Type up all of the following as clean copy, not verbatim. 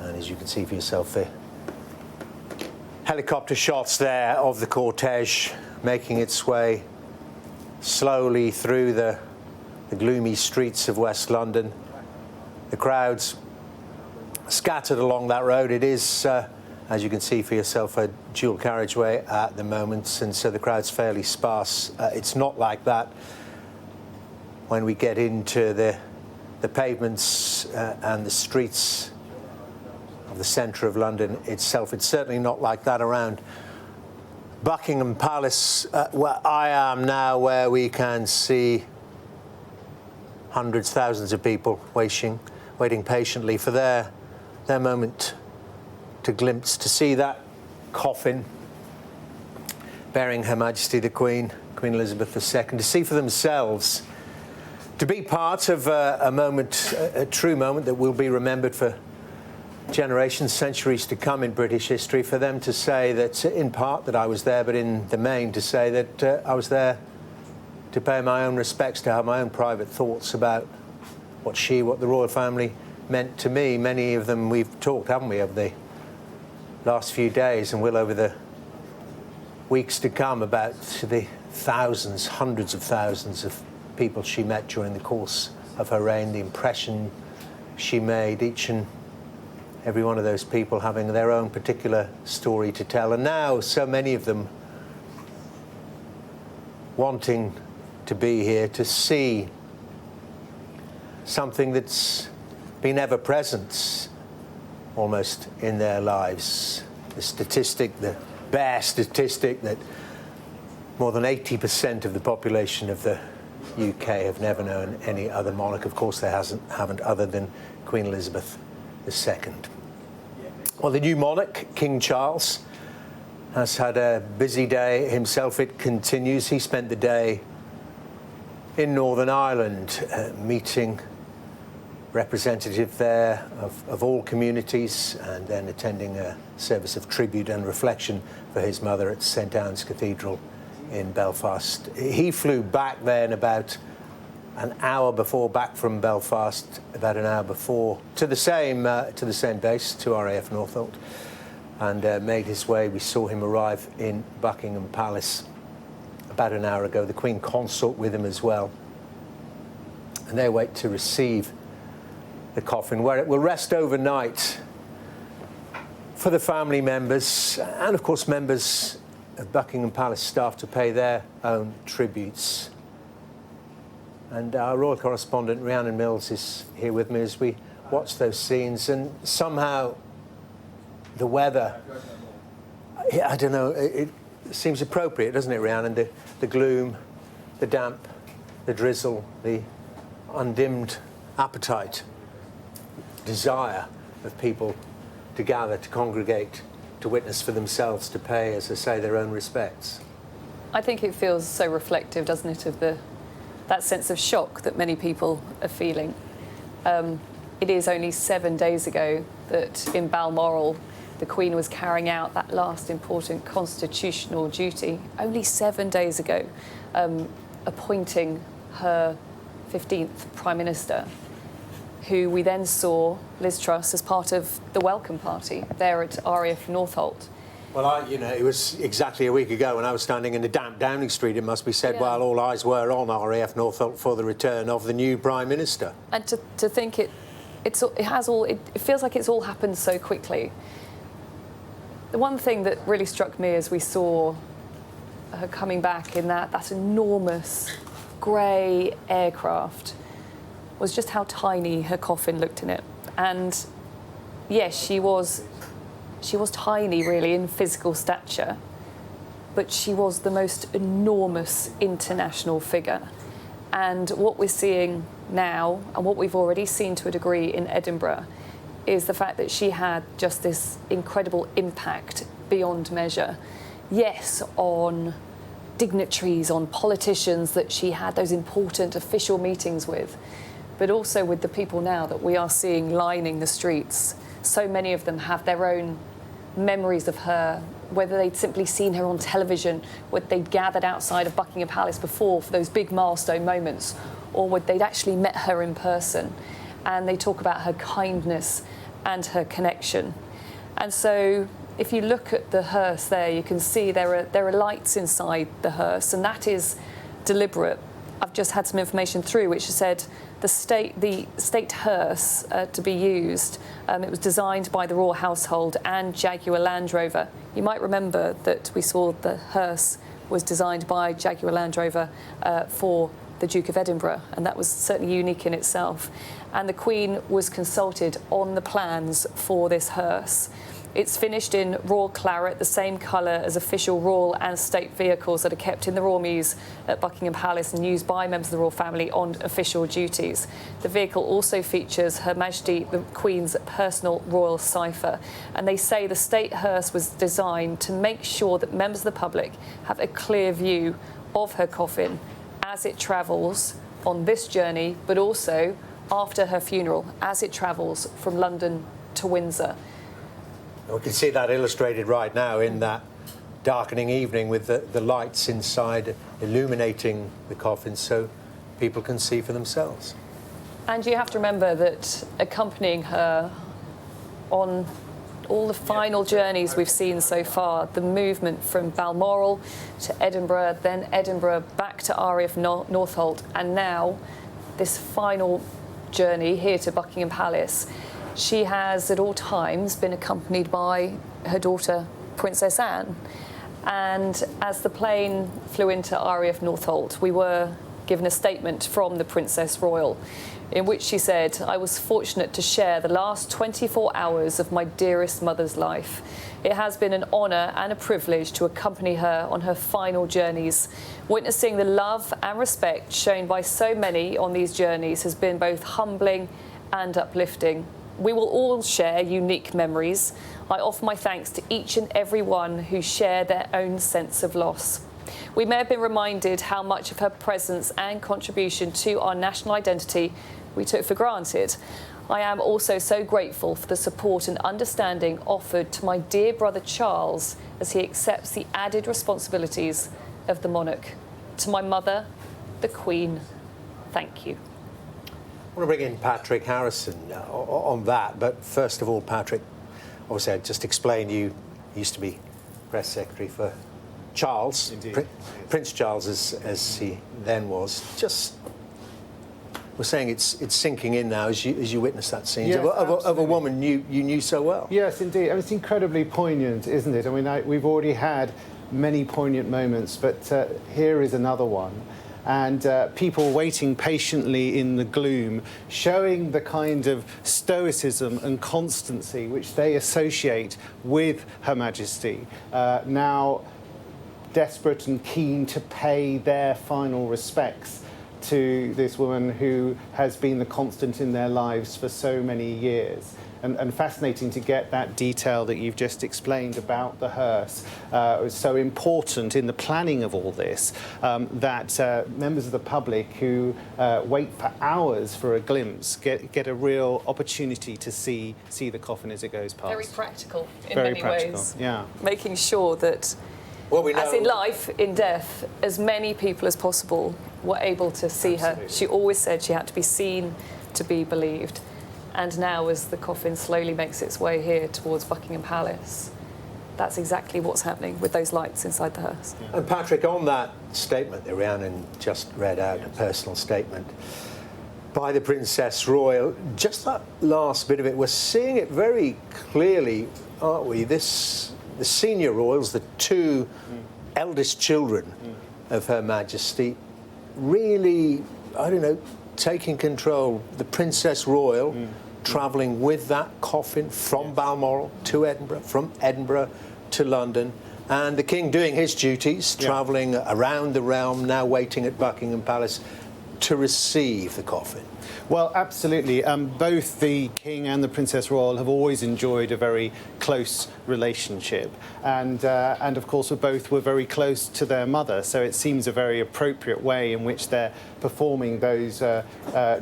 And as you can see for yourself, the helicopter shots there of the cortege making its way slowly through the gloomy streets of West London. The crowds scattered along that road. It is, as you can see for yourself, a dual carriageway at the moment, and so the crowd's fairly sparse. It's not like that when we get into the pavements and the streets of the centre of London itself. It's certainly not like that around Buckingham Palace, where I am now, where we can see hundreds, thousands of people waiting patiently for their moment to see that coffin bearing Her Majesty the Queen Elizabeth II, to see for themselves, to be part of a moment, a true moment that will be remembered for generations, centuries to come in British history, for them to say that, in part, that I was there, but in the main to say that I was there to pay my own respects, to have my own private thoughts about what the royal family meant to me. Many of them we've talked, haven't we, over the last few days, and will over the weeks to come, about the thousands, hundreds of thousands of people she met during the course of her reign, the impression she made, each and every one of those people having their own particular story to tell. And now so many of them wanting to be here to see something that's been ever present almost in their lives. The bare statistic that more than 80% of the population of the UK have never known any other monarch. Of course, they haven't, other than Queen Elizabeth II. Well, the new monarch, King Charles, has had a busy day himself. It continues. He spent the day in Northern Ireland, meeting representative there of all communities, and then attending a service of tribute and reflection for his mother at St Anne's Cathedral in Belfast. He flew back then about an hour before, back from Belfast about an hour before, to the same base, to RAF Northolt, and made his way. We saw him arrive in Buckingham Palace about an hour ago. The Queen Consort with him as well, and they wait to receive the coffin, where it will rest overnight for the family members and, of course, members of Buckingham Palace staff to pay their own tributes. And our royal correspondent Rhiannon Mills is here with me as we watch those scenes. And somehow the weather, I don't know, it seems appropriate, doesn't it, Rhiannon? The gloom, the damp, the drizzle, the undimmed appetite, desire of people to gather, to congregate, to witness for themselves, to pay, as I say, their own respects. I think it feels so reflective, doesn't it, of that sense of shock that many people are feeling. It is only 7 days ago that in Balmoral the Queen was carrying out that last important constitutional duty. Only 7 days ago, appointing her 15th Prime Minister, who we then saw, Liz Truss, as part of the welcome party there at RAF Northolt. Well, it was exactly a week ago when I was standing in the damp Downing Street, it must be said, while all eyes were on RAF Northolt for the return of the new Prime Minister. And to think it feels like it's all happened so quickly. The one thing that really struck me as we saw her coming back in that enormous grey aircraft was just how tiny her coffin looked in it. And yes, she was tiny really in physical stature, but she was the most enormous international figure. And what we're seeing now, and what we've already seen to a degree in Edinburgh, is the fact that she had just this incredible impact beyond measure. Yes, on dignitaries, on politicians that she had those important official meetings with, but also with the people now that we are seeing lining the streets. So many of them have their own memories of her, whether they'd simply seen her on television, whether they'd gathered outside of Buckingham Palace before for those big milestone moments, or whether they'd actually met her in person. And they talk about her kindness and her connection. And so if you look at the hearse there, you can see there are lights inside the hearse, and that is deliberate. I've just had some information through which said the state hearse to be used, it was designed by the royal household and Jaguar Land Rover. You might remember that we saw the hearse was designed by Jaguar Land Rover for the Duke of Edinburgh, and that was certainly unique in itself. And the Queen was consulted on the plans for this hearse. It's finished in royal claret, the same colour as official royal and state vehicles that are kept in the Royal Mews at Buckingham Palace and used by members of the royal family on official duties. The vehicle also features Her Majesty the Queen's personal royal cipher, and they say the state hearse was designed to make sure that members of the public have a clear view of her coffin as it travels on this journey, but also after her funeral, as it travels from London to Windsor. We can see that illustrated right now in that darkening evening with the lights inside illuminating the coffin so people can see for themselves. And you have to remember that accompanying her on all the final journeys we've seen so far, the movement from Balmoral to Edinburgh, then Edinburgh back to RAF Northolt, and now this final journey here to Buckingham Palace, she has at all times been accompanied by her daughter, Princess Anne. And as the plane flew into RAF Northolt, we were given a statement from the Princess Royal in which she said, "I was fortunate to share the last 24 hours of my dearest mother's life. It has been an honour and a privilege to accompany her on her final journeys. Witnessing the love and respect shown by so many on these journeys has been both humbling and uplifting. We will all share unique memories. I offer my thanks to each and every one who share their own sense of loss. We may have been reminded how much of her presence and contribution to our national identity we took for granted. I am also so grateful for the support and understanding offered to my dear brother Charles as he accepts the added responsibilities of the monarch. To my mother, the Queen, thank you." I want to bring in Patrick Harrison on that, but first of all, Patrick, obviously I just explained you used to be press secretary for Charles, Prince Charles as he then was. Just we're saying it's sinking in now as you witness that scene of a woman you knew so well. Yes, indeed. I mean, it's incredibly poignant, isn't it? I mean, we've already had many poignant moments, but here is another one. And people waiting patiently in the gloom, showing the kind of stoicism and constancy which they associate with Her Majesty, now desperate and keen to pay their final respects to this woman who has been the constant in their lives for so many years. And fascinating to get that detail that you've just explained about the hearse. It was so important in the planning of all this that members of the public who wait for hours for a glimpse get a real opportunity to see the coffin as it goes past. Very practical in Very many practical, ways. yeah. Making sure that, Well, we know, as in life, in death, as many people as possible were able to see her. She always said she had to be seen to be believed. And now, as the coffin slowly makes its way here towards Buckingham Palace, that's exactly what's happening with those lights inside the hearse. Yeah. And Patrick, on that statement that Rhiannon just read out, a personal statement by the Princess Royal, just that last bit of it, we're seeing it very clearly, aren't we? The senior royals, the two eldest children of Her Majesty, really, I don't know, taking control. The Princess Royal travelling with that coffin from Balmoral to Edinburgh, from Edinburgh to London, and the King doing his duties, travelling around the realm, now waiting at Buckingham Palace to receive the coffin. Well, absolutely. Both the King and the Princess Royal have always enjoyed a very close relationship, and of course, both were very close to their mother. So it seems a very appropriate way in which they're performing those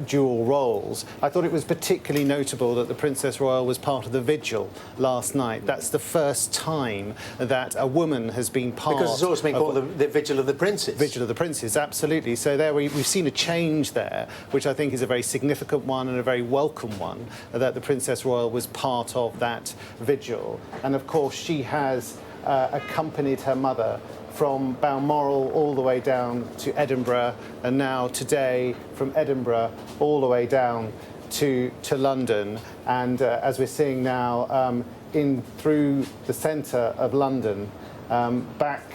dual roles. I thought it was particularly notable that the Princess Royal was part of the vigil last night. That's the first time that a woman has been part. Because it's always been called the Vigil of the Princes. Vigil of the Princes, absolutely. So there we've seen a change there, which I think is a very significant one and a very welcome one, that the Princess Royal was part of that vigil. And of course, she has accompanied her mother from Balmoral all the way down to Edinburgh, and now today from Edinburgh all the way down to London. And as we're seeing now, in through the centre of London, back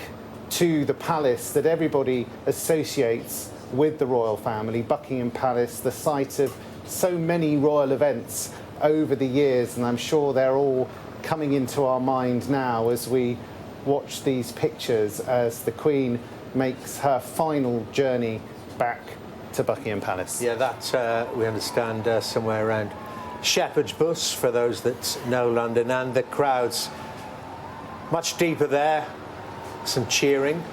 to the palace that everybody associates with the royal family, Buckingham Palace, the site of so many royal events over the years, and I'm sure they're all coming into our mind now as we watch these pictures as the Queen makes her final journey back to Buckingham Palace. Yeah, that we understand somewhere around Shepherd's Bush, for those that know London, and the crowds much deeper there, some cheering,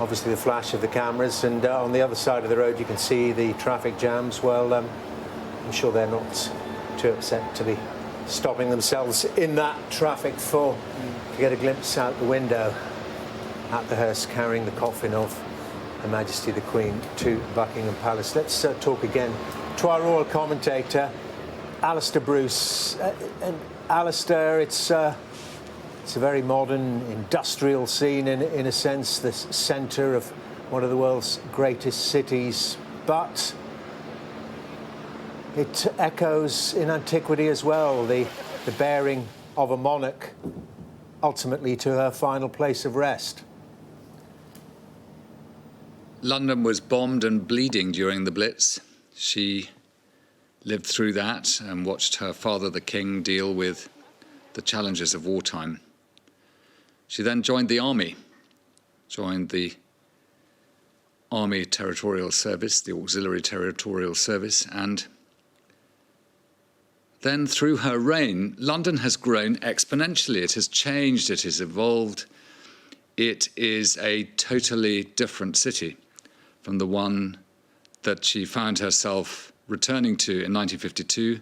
obviously the flash of the cameras, and on the other side of the road you can see the traffic jams. Well, I'm sure they're not too upset to be stopping themselves in that traffic to get a glimpse out the window at the hearse carrying the coffin of Her Majesty the Queen to Buckingham Palace. Let's talk again to our royal commentator, Alistair Bruce. And Alistair, it's a very modern industrial scene in a sense, the centre of one of the world's greatest cities, but it echoes in antiquity as well, the bearing of a monarch ultimately to her final place of rest. London was bombed and bleeding during the Blitz. She lived through that and watched her father, the King, deal with the challenges of wartime. She then joined the army, joined the Army Territorial Service, the Auxiliary Territorial Service, and then through her reign, London has grown exponentially. It has changed, it has evolved. It is a totally different city from the one that she found herself returning to in 1952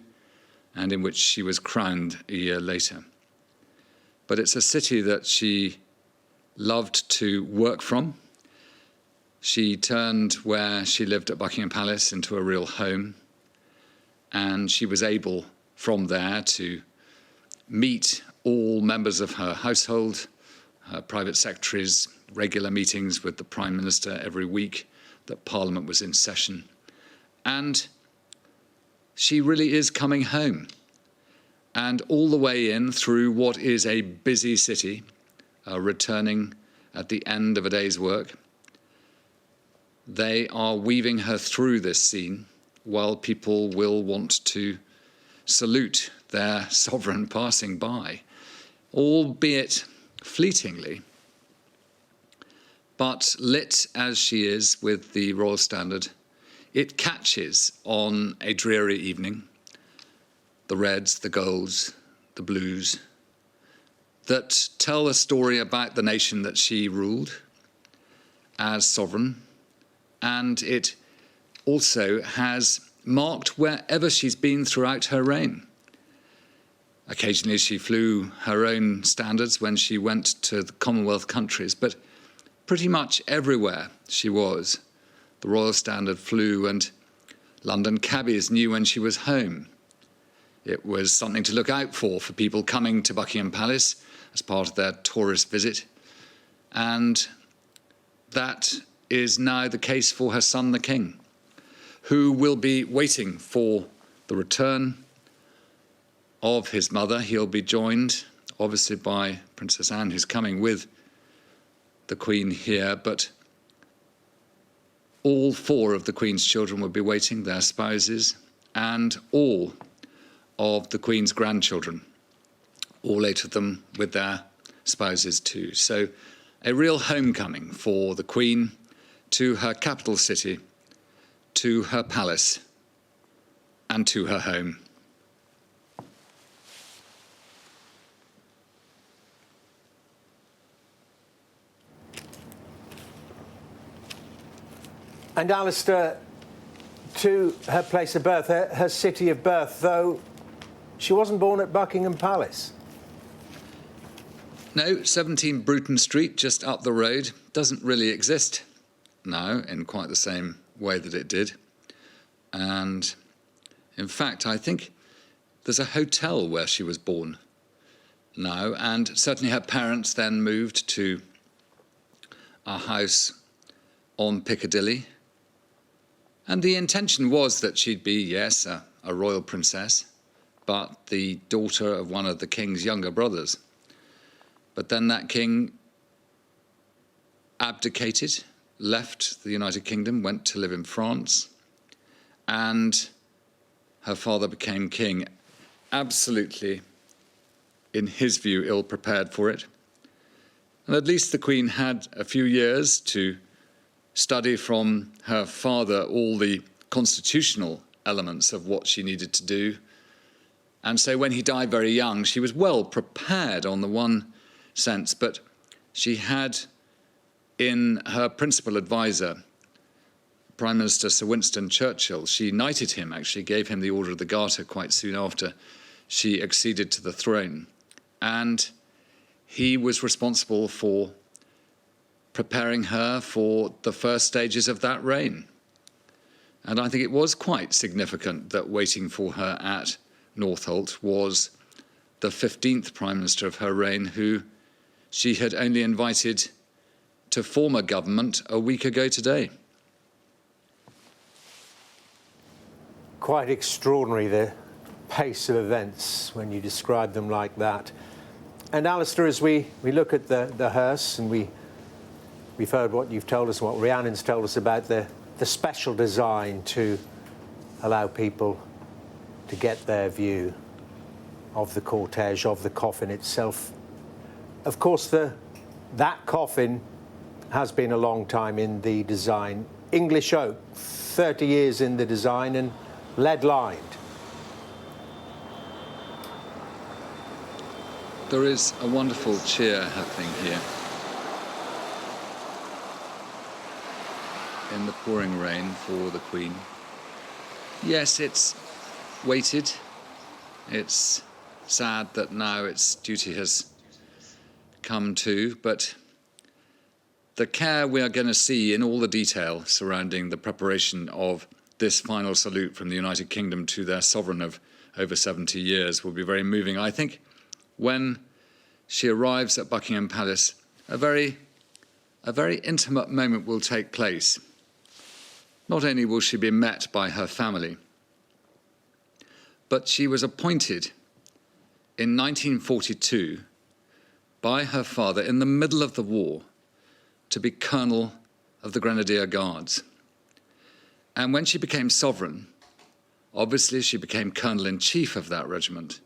and in which she was crowned a year later. But it's a city that she loved to work from. She turned where she lived at Buckingham Palace into a real home, and she was able from there to meet all members of her household, her private secretaries, regular meetings with the Prime Minister every week that Parliament was in session. And she really is coming home. And all the way in through what is a busy city, returning at the end of a day's work, they are weaving her through this scene while people will want to salute their sovereign passing by, albeit fleetingly. But lit as she is with the Royal Standard, it catches on a dreary evening the reds, the golds, the blues, that tell a story about the nation that she ruled as sovereign. And it also has marked wherever she's been throughout her reign. Occasionally she flew her own standards when she went to the Commonwealth countries, but pretty much everywhere she was, the Royal Standard flew, and London cabbies knew when she was home. It was something to look out for people coming to Buckingham Palace as part of their tourist visit. And that is now the case for her son, the King, who will be waiting for the return of his mother. He'll be joined, obviously, by Princess Anne, who's coming with the Queen here, but all four of the Queen's children will be waiting, their spouses, and all of the Queen's grandchildren, all 8 of them with their spouses too. So a real homecoming for the Queen to her capital city, to her palace, and to her home. And Alistair, to her place of birth, her city of birth, though she wasn't born at Buckingham Palace. No, 17 Bruton Street, just up the road, doesn't really exist now in quite the same way that it did. And in fact, I think there's a hotel where she was born now, and certainly her parents then moved to a house on Piccadilly. And the intention was that she'd be, yes, a royal princess, but the daughter of one of the king's younger brothers. But then that king abdicated, left the United Kingdom, went to live in France, and her father became king, absolutely, in his view, ill-prepared for it. And at least the Queen had a few years to study from her father all the constitutional elements of what she needed to do. And so when he died very young, she was well prepared on the one sense, but she had in her principal advisor, Prime Minister Sir Winston Churchill, she knighted him, actually gave him the Order of the Garter quite soon after she acceded to the throne. And he was responsible for preparing her for the first stages of that reign. And I think it was quite significant that waiting for her at Northolt was the 15th Prime Minister of her reign, who she had only invited to form a government a week ago today. Quite extraordinary, the pace of events when you describe them like that. And Alistair, as we look at the hearse, and we've heard what you've told us, what Rhiannon's told us about the special design to allow people to get their view of the cortege, of the coffin itself. Of course, that coffin has been a long time in the design. English oak, 30 years in the design, and lead-lined. There is a wonderful cheer happening here. In the pouring rain for the Queen. Yes, it's weighted. It's sad that now its duty has come to, but the care we are going to see in all the detail surrounding the preparation of this final salute from the United Kingdom to their sovereign of over 70 years will be very moving. I think when she arrives at Buckingham Palace, a very intimate moment will take place. Not only will she be met by her family, but she was appointed in 1942 by her father in the middle of the war to be Colonel of the Grenadier Guards. And when she became sovereign, obviously she became Colonel-in-Chief of that regiment,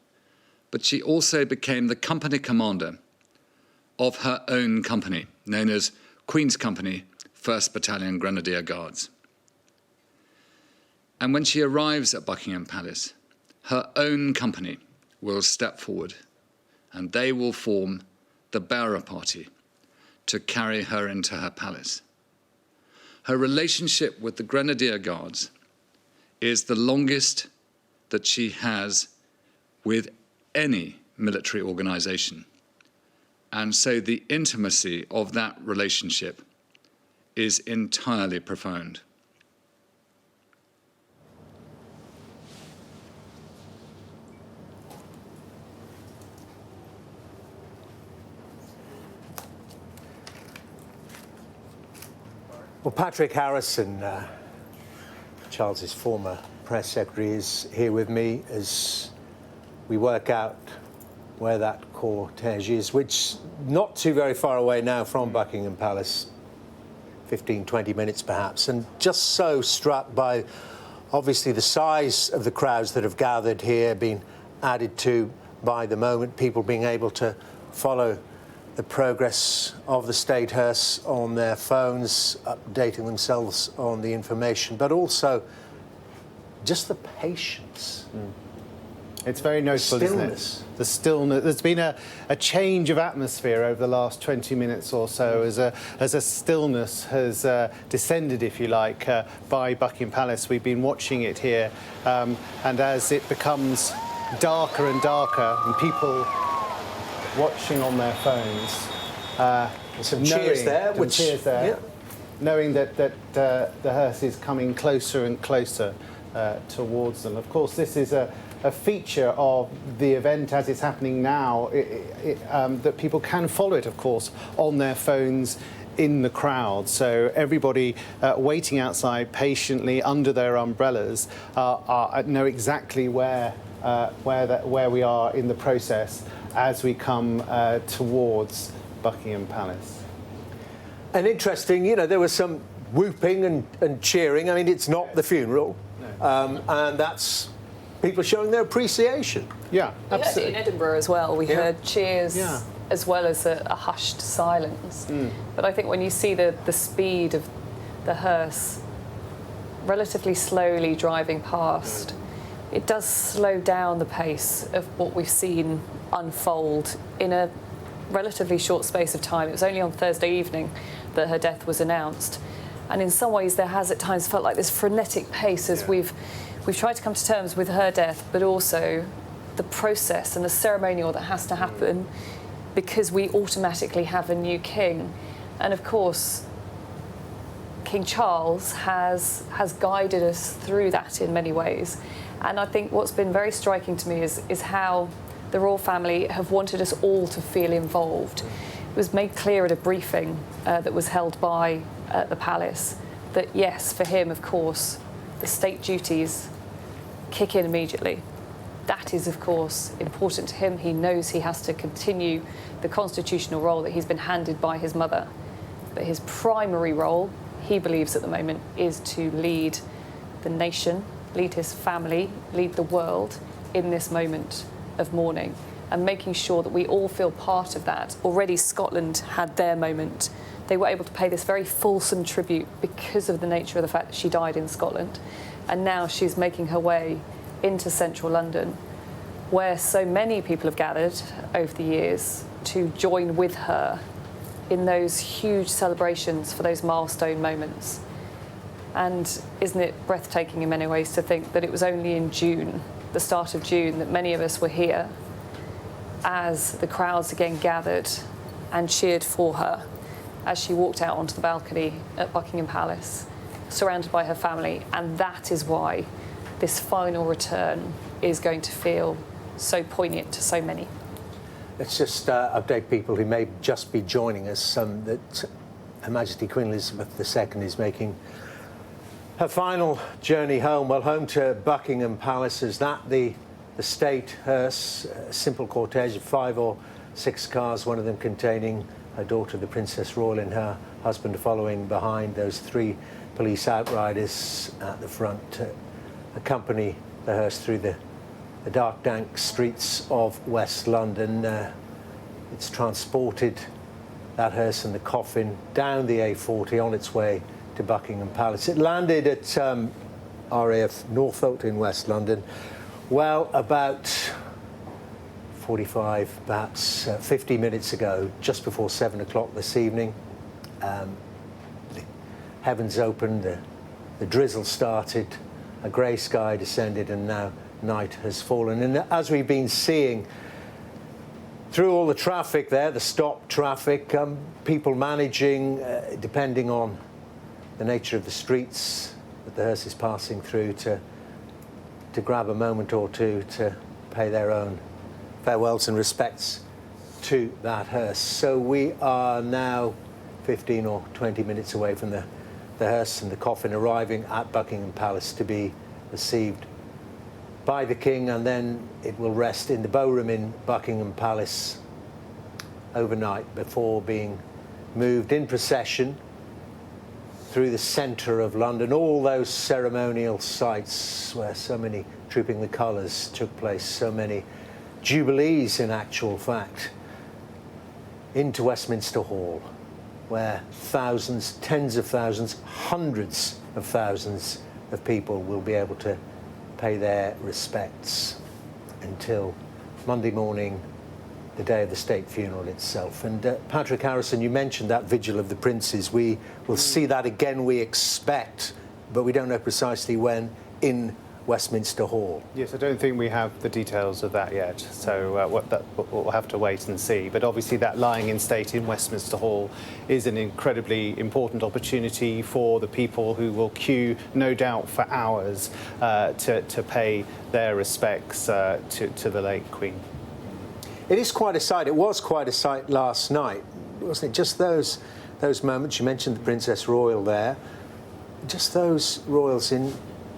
but she also became the company commander of her own company, known as Queen's Company, 1st Battalion Grenadier Guards. And when she arrives at Buckingham Palace, her own company will step forward and they will form the bearer party to carry her into her palace. Her relationship with the Grenadier Guards is the longest that she has with any military organization. And so the intimacy of that relationship is entirely profound. Well, Patrick Harrison, Charles's former press secretary, is here with me as we work out where that cortege is, which not too very far away now from Buckingham Palace, 15, 20 minutes perhaps, and just so struck by obviously the size of the crowds that have gathered here, being added to by the moment, people being able to follow the progress of the state hearse on their phones, updating themselves on the information, but also just the patience. It's very notable, isn't it? The stillness. There's been a change of atmosphere over the last 20 minutes or so as a stillness has descended, if you like, by Buckingham Palace. We've been watching it here, and as it becomes darker and darker, and people watching on their phones, some cheers there, yeah. knowing that the hearse is coming closer and closer towards them. Of course, this is a feature of the event as it's happening now, that people can follow it, of course, on their phones in the crowd. So everybody waiting outside patiently under their umbrellas know exactly where we are in the process as we come towards Buckingham Palace. And interesting, there was some whooping and cheering. I mean, it's not the funeral, and that's people showing their appreciation. Yeah, We heard it in Edinburgh as well. We heard cheers as well as a hushed silence. But I think when you see the speed of the hearse relatively slowly driving past, it does slow down the pace of what we've seen unfold in a relatively short space of time. It was only on Thursday evening that her death was announced. And in some ways, there has at times felt like this frenetic pace as we've tried to come to terms with her death, but also the process and the ceremonial that has to happen because we automatically have a new king. And of course, King Charles has guided us through that in many ways. And I think what's been very striking to me is how the royal family have wanted us all to feel involved. It was made clear at a briefing that was held by the palace that yes, for him, of course, the state duties kick in immediately. That is, of course, important to him. He knows he has to continue the constitutional role that he's been handed by his mother. But his primary role, he believes at the moment, is to lead the nation, lead his family, lead the world in this moment of mourning and making sure that we all feel part of that. Already Scotland had their moment. They were able to pay this very fulsome tribute because of the nature of the fact that she died in Scotland. And now she's making her way into central London, where so many people have gathered over the years to join with her in those huge celebrations for those milestone moments. And isn't it breathtaking in many ways to think that it was only in June, the start of June, that many of us were here as the crowds again gathered and cheered for her as she walked out onto the balcony at Buckingham Palace, surrounded by her family. And that is why this final return is going to feel so poignant to so many. Let's just update people who may just be joining us that Her Majesty Queen Elizabeth II is making her final journey home. Well, home to Buckingham Palace. Is that the state hearse, a simple cortege of 5 or 6 cars, one of them containing her daughter, the Princess Royal, and her husband following behind. Those 3 police outriders at the front to accompany the hearse through the dark, dank streets of West London. It's transported, that hearse and the coffin, down the A40 on its way to Buckingham Palace. It landed at RAF Northolt in West London, well, about 45, perhaps 50 minutes ago, just before 7 o'clock this evening. The heavens opened, the drizzle started, a grey sky descended, and now night has fallen. And as we've been seeing through all the traffic there, the stop traffic, people managing, depending on the nature of the streets that the hearse is passing through, to grab a moment or two to pay their own farewells and respects to that hearse. So we are now 15 or 20 minutes away from the hearse and the coffin arriving at Buckingham Palace to be received by the King, and then it will rest in the bowroom in Buckingham Palace overnight before being moved in procession through the centre of London, all those ceremonial sites where so many Trooping the Colours took place, so many jubilees in actual fact, into Westminster Hall, where thousands, tens of thousands, hundreds of thousands of people will be able to pay their respects until Monday morning, the day of the state funeral itself. And Patrick Harrison, you mentioned that Vigil of the Princes. We will see that again, we expect, but we don't know precisely when, in Westminster Hall. Yes, I don't think we have the details of that yet, so we'll have to wait and see. But obviously that lying in state in Westminster Hall is an incredibly important opportunity for the people who will queue, no doubt, for hours to pay their respects to the late Queen. It is quite a sight. It was quite a sight last night, wasn't it? Just those moments. You mentioned the Princess Royal there. Just those royals in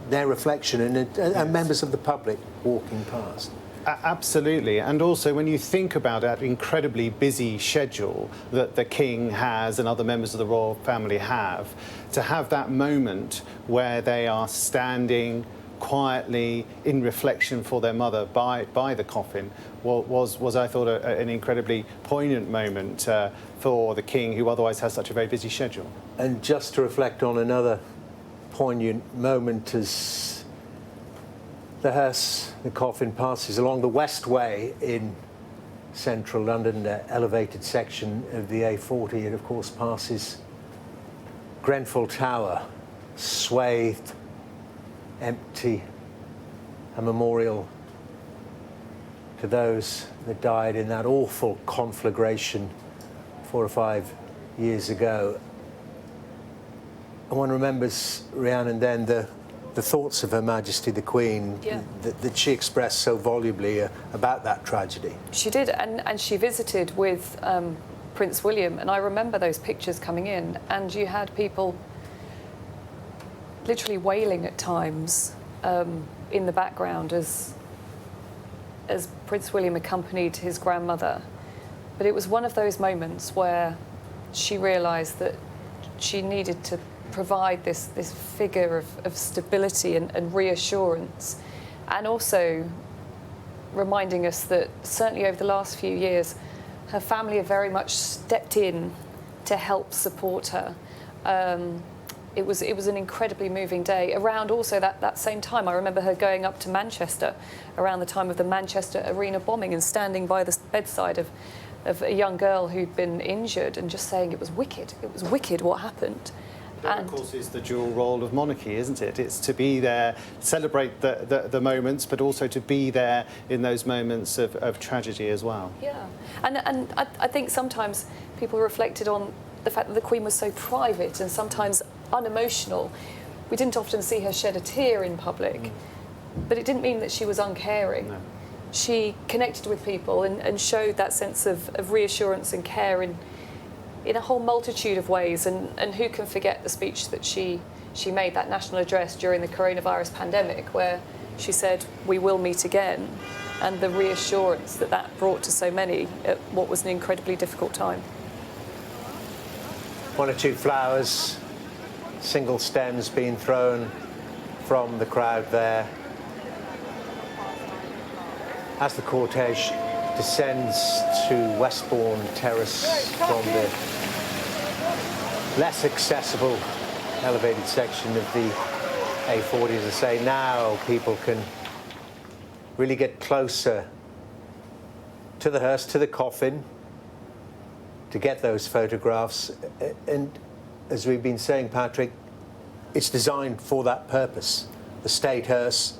their reflection and members of the public walking past. Absolutely, and also when you think about that incredibly busy schedule that the King has and other members of the royal family have, to have that moment where they are standing quietly in reflection for their mother by the coffin was I thought an incredibly poignant moment for the King, who otherwise has such a very busy schedule. And just to reflect on another poignant moment as the hearse, the coffin, passes along the Westway in central London, the elevated section of the A40. It, of course, passes Grenfell Tower, swathed, empty, a memorial to those that died in that awful conflagration 4 or 5 years ago. And one remembers, Rhiannon, then the thoughts of Her Majesty the Queen that she expressed so volubly about that tragedy. She did, and she visited with Prince William, and I remember those pictures coming in, and you had people literally wailing at times in the background as Prince William accompanied his grandmother. But it was one of those moments where she realised that she needed to provide this figure of stability and reassurance, and also reminding us that certainly over the last few years her family have very much stepped in to help support her. It was an incredibly moving day. Around also that same time, I remember her going up to Manchester around the time of the Manchester Arena bombing and standing by the bedside of a young girl who'd been injured and just saying it was wicked what happened. That, of course, is the dual role of monarchy, isn't it? It's to be there, celebrate the moments, but also to be there in those moments of tragedy as well. Yeah, and I think sometimes people reflected on the fact that the Queen was so private and sometimes unemotional. We didn't often see her shed a tear in public, but it didn't mean that she was uncaring. No. She connected with people and showed that sense of reassurance and care in a whole multitude of ways, and who can forget the speech that she made, that national address during the coronavirus pandemic, where she said, "We will meet again," and the reassurance that brought to so many at what was an incredibly difficult time. One or two flowers, single stems being thrown from the crowd there as the cortege descends to Westbourne Terrace from the less accessible elevated section of the A40. As I say, now people can really get closer to the hearse, to the coffin, to get those photographs. And as we've been saying, Patrick, it's designed for that purpose. The state hearse,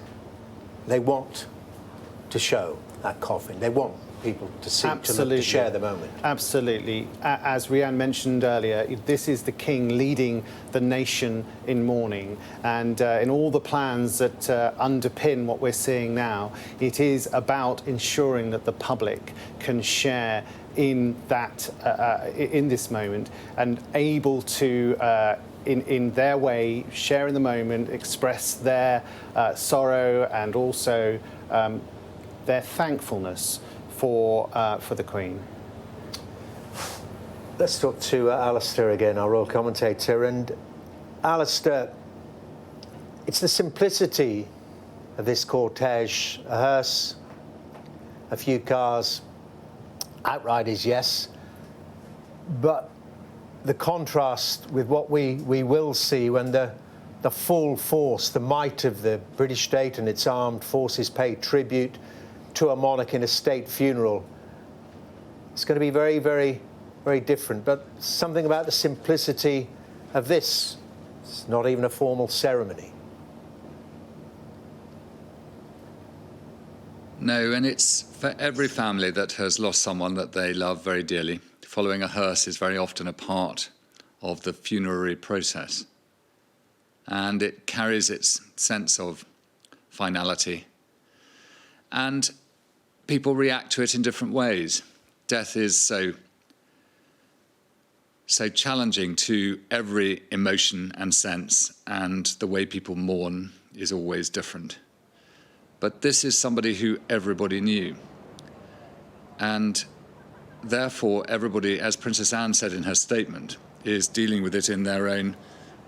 they want to show that coffin. They want people to see, to share the moment. Absolutely. As Rhiannon mentioned earlier, this is the King leading the nation in mourning, and in all the plans that underpin what we're seeing now, it is about ensuring that the public can share in that in this moment and able to in their way share in the moment, express their sorrow and also their thankfulness for the Queen. Let's talk to Alistair again, our royal commentator. And Alistair, it's the simplicity of this cortege: a hearse, a few cars, outriders, yes, but the contrast with what we will see when the full force, the might of the British state and its armed forces pay tribute to a monarch in a state funeral. It's going to be very, very, very different, but something about the simplicity of this. It's not even a formal ceremony. No, and it's for every family that has lost someone that they love very dearly. Following a hearse is very often a part of the funerary process. And it carries its sense of finality. And people react to it in different ways. Death is so challenging to every emotion and sense, and the way people mourn is always different. But this is somebody who everybody knew. And therefore, everybody, as Princess Anne said in her statement, is dealing with it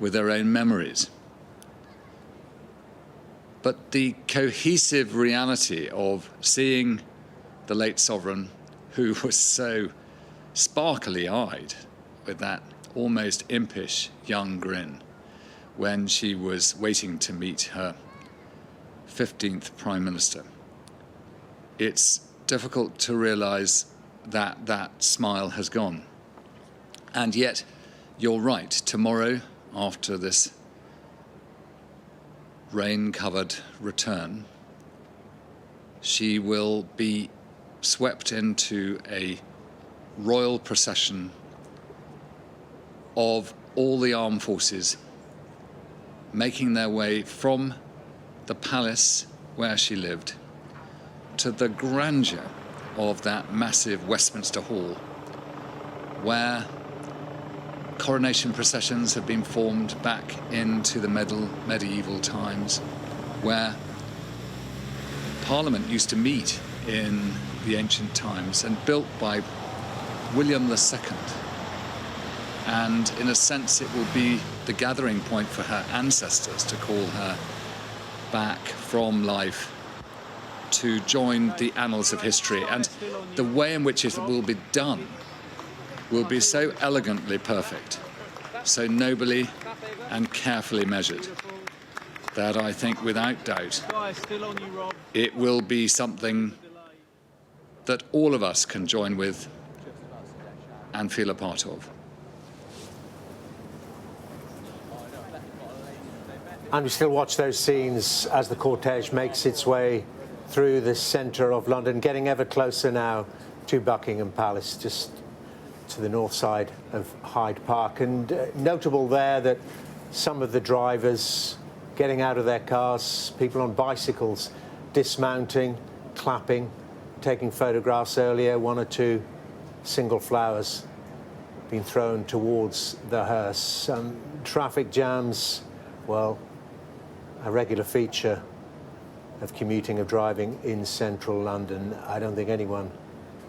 with their own memories. But the cohesive reality of seeing the late sovereign, who was so sparkly-eyed with that almost impish young grin when she was waiting to meet her 15th Prime Minister. It's difficult to realise that that smile has gone. And yet, you're right, tomorrow, after this rain-covered return, she will be swept into a royal procession of all the armed forces, making their way from the palace where she lived to the grandeur of that massive Westminster Hall, where coronation processions have been formed back into the medieval times, where Parliament used to meet in the ancient times and built by William II. And in a sense, it will be the gathering point for her ancestors to call her back from life to join the annals of history. And the way in which it will be done will be so elegantly perfect, so nobly and carefully measured, that I think without doubt it will be something that all of us can join with and feel a part of. And we still watch those scenes as the cortege makes its way through the centre of London, getting ever closer now to Buckingham Palace, just to the north side of Hyde Park. And notable there that some of the drivers getting out of their cars, people on bicycles dismounting, clapping, taking photographs earlier, one or two single flowers being thrown towards the hearse. Traffic jams, well, a regular feature of commuting, of driving in central London. I don't think anyone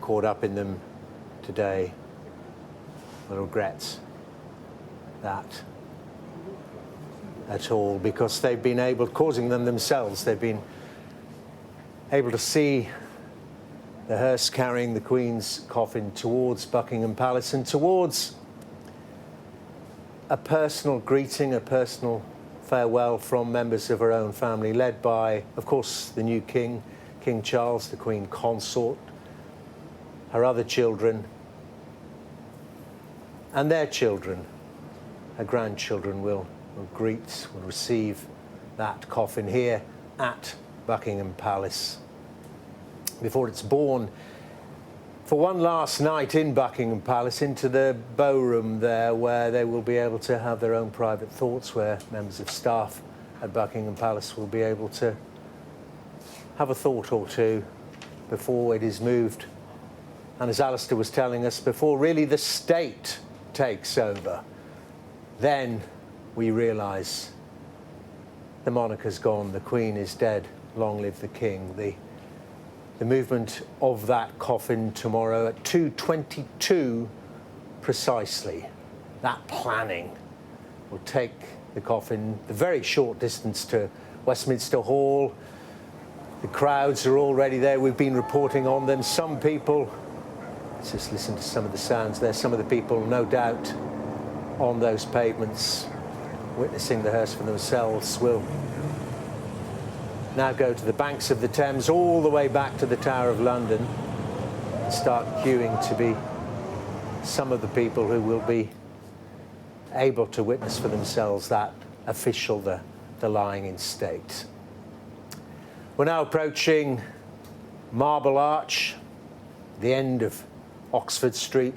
caught up in them today regrets that at all, because they've been causing them themselves. They've been able to see the hearse carrying the Queen's coffin towards Buckingham Palace and towards a personal greeting, a personal farewell from members of her own family, led by, of course, the new King, King Charles, the Queen Consort, her other children, and their children, her grandchildren will receive that coffin here at Buckingham Palace before it's borne for one last night in Buckingham Palace into the bow room there, where they will be able to have their own private thoughts, where members of staff at Buckingham Palace will be able to have a thought or two before it is moved. And as Alistair was telling us, before really the state takes over, then we realise the monarch has gone, the Queen is dead, long live the King. The movement of that coffin tomorrow at 2:22 precisely, that planning will take the coffin the very short distance to Westminster Hall. The crowds are already there. We've been reporting on them. Some people, let's just listen to some of the sounds there. Some of the people, no doubt, on those pavements, witnessing the hearse for themselves, will now go to the banks of the Thames, all the way back to the Tower of London, and start queuing to be some of the people who will be able to witness for themselves that official, the lying in state. We're now approaching Marble Arch, the end of Oxford Street,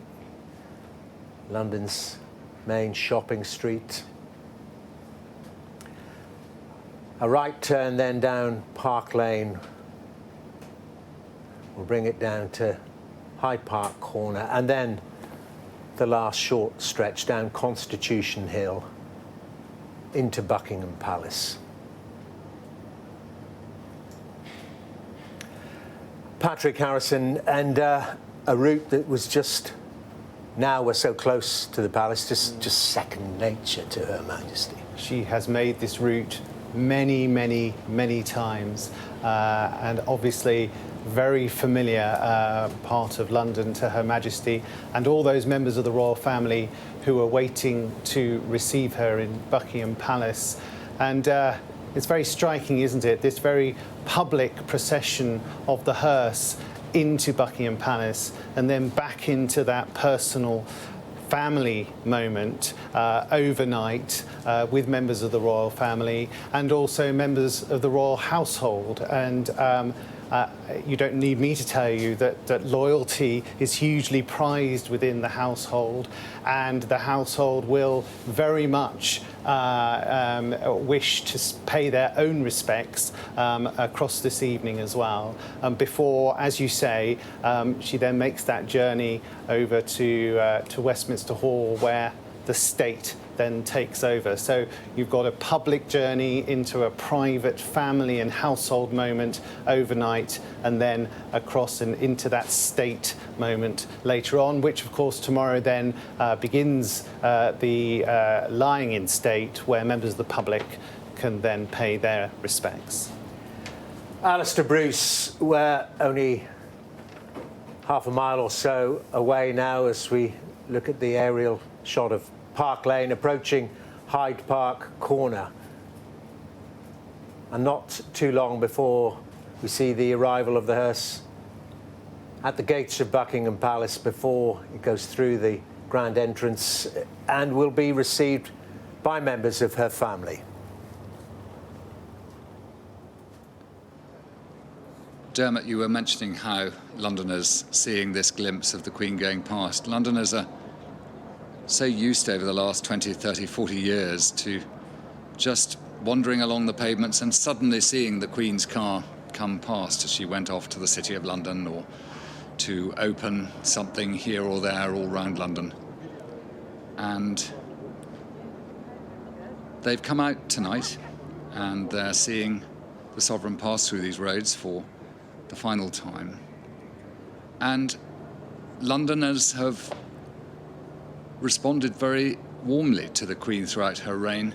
London's main shopping street. A right turn then down Park Lane will bring it down to Hyde Park Corner, and then the last short stretch down Constitution Hill into Buckingham Palace. Patrick Harrison, and a route that was just, now we're so close to the palace, just second nature to Her Majesty. She has made this route many, many, many times, and obviously very familiar part of London to Her Majesty and all those members of the royal family who are waiting to receive her in Buckingham Palace. And it's very striking, isn't it? This very public procession of the hearse into Buckingham Palace and then back into that personal family moment overnight with members of the royal family and also members of the royal household. And you don't need me to tell you that loyalty is hugely prized within the household, and the household will very much wish to pay their own respects across this evening as well. Before, as you say, she then makes that journey over to Westminster Hall, where the state then takes over. So you've got a public journey into a private family and household moment overnight, and then across and into that state moment later on, which of course tomorrow then begins the lying in state, where members of the public can then pay their respects. Alistair Bruce, we're only half a mile or so away now as we look at the aerial shot of Park Lane approaching Hyde Park Corner. And not too long before we see the arrival of the hearse at the gates of Buckingham Palace before it goes through the grand entrance and will be received by members of her family. Dermot, you were mentioning how Londoners seeing this glimpse of the Queen going past. Londoners are so used over the last 20, 30, 40 years to just wandering along the pavements and suddenly seeing the Queen's car come past as she went off to the City of London or to open something here or there all round London. And they've come out tonight and they're seeing the Sovereign pass through these roads for the final time. And Londoners have responded very warmly to the Queen throughout her reign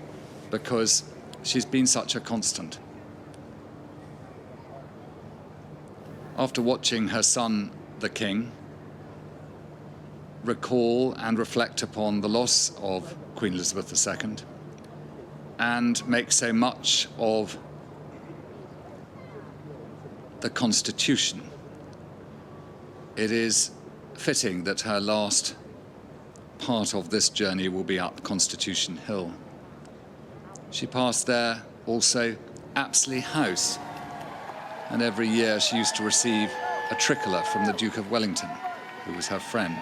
because she's been such a constant. After watching her son, the King, recall and reflect upon the loss of Queen Elizabeth II and make so much of the Constitution, it is fitting that her last part of this journey will be up Constitution Hill. She passed there also Apsley House, and every year she used to receive a tricolour from the Duke of Wellington, who was her friend,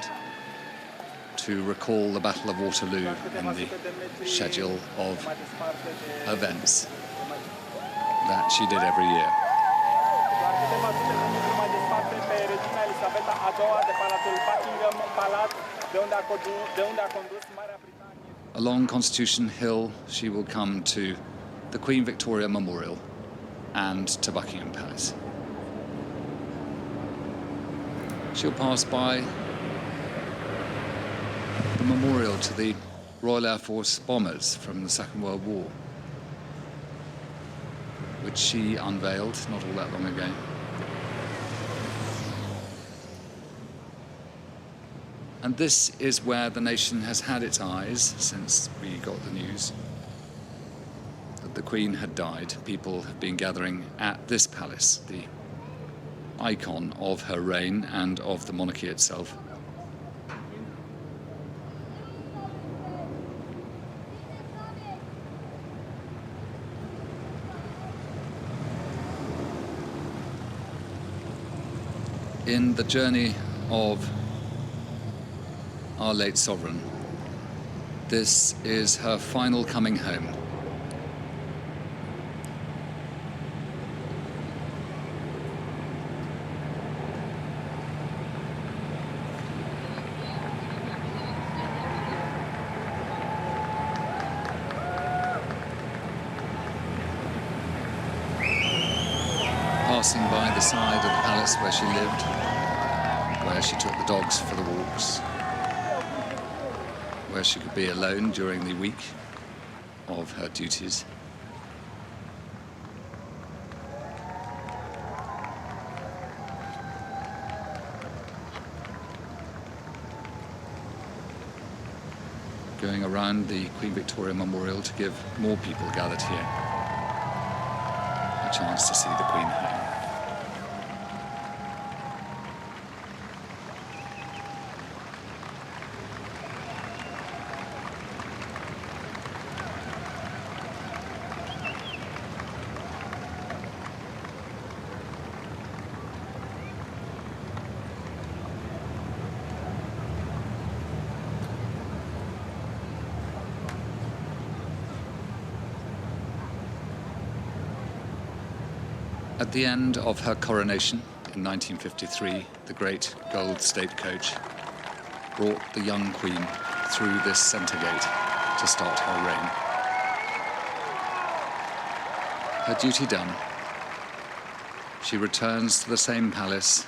to recall the Battle of Waterloo in the schedule of events that she did every year. Along Constitution Hill, she will come to the Queen Victoria Memorial and to Buckingham Palace. She'll pass by the memorial to the Royal Air Force bombers from the Second World War, which she unveiled not all that long ago. And this is where the nation has had its eyes since we got the news that the Queen had died. People have been gathering at this palace, the icon of her reign and of the monarchy itself. in the journey of our late sovereign, this is her final coming home. Passing by the side of the palace where she lived, where she took the dogs for the walks, where she could be alone during the week of her duties. Going around the Queen Victoria Memorial to give more people gathered here a chance to see the Queen home. At the end of her coronation in 1953, the great gold stagecoach brought the young Queen through this centre gate to start her reign. Her duty done, she returns to the same palace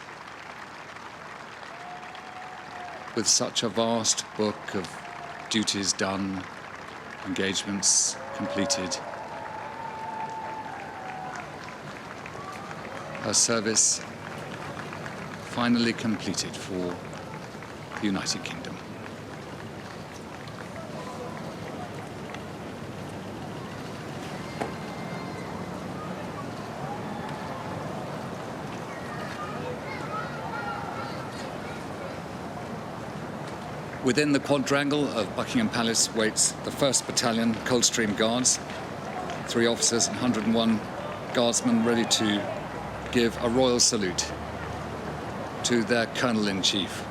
with such a vast book of duties done, engagements completed, her service finally completed for the United Kingdom. Within the quadrangle of Buckingham Palace waits the 1st Battalion Coldstream Guards, 3 officers and 101 guardsmen ready to give a royal salute to their Colonel-in-Chief.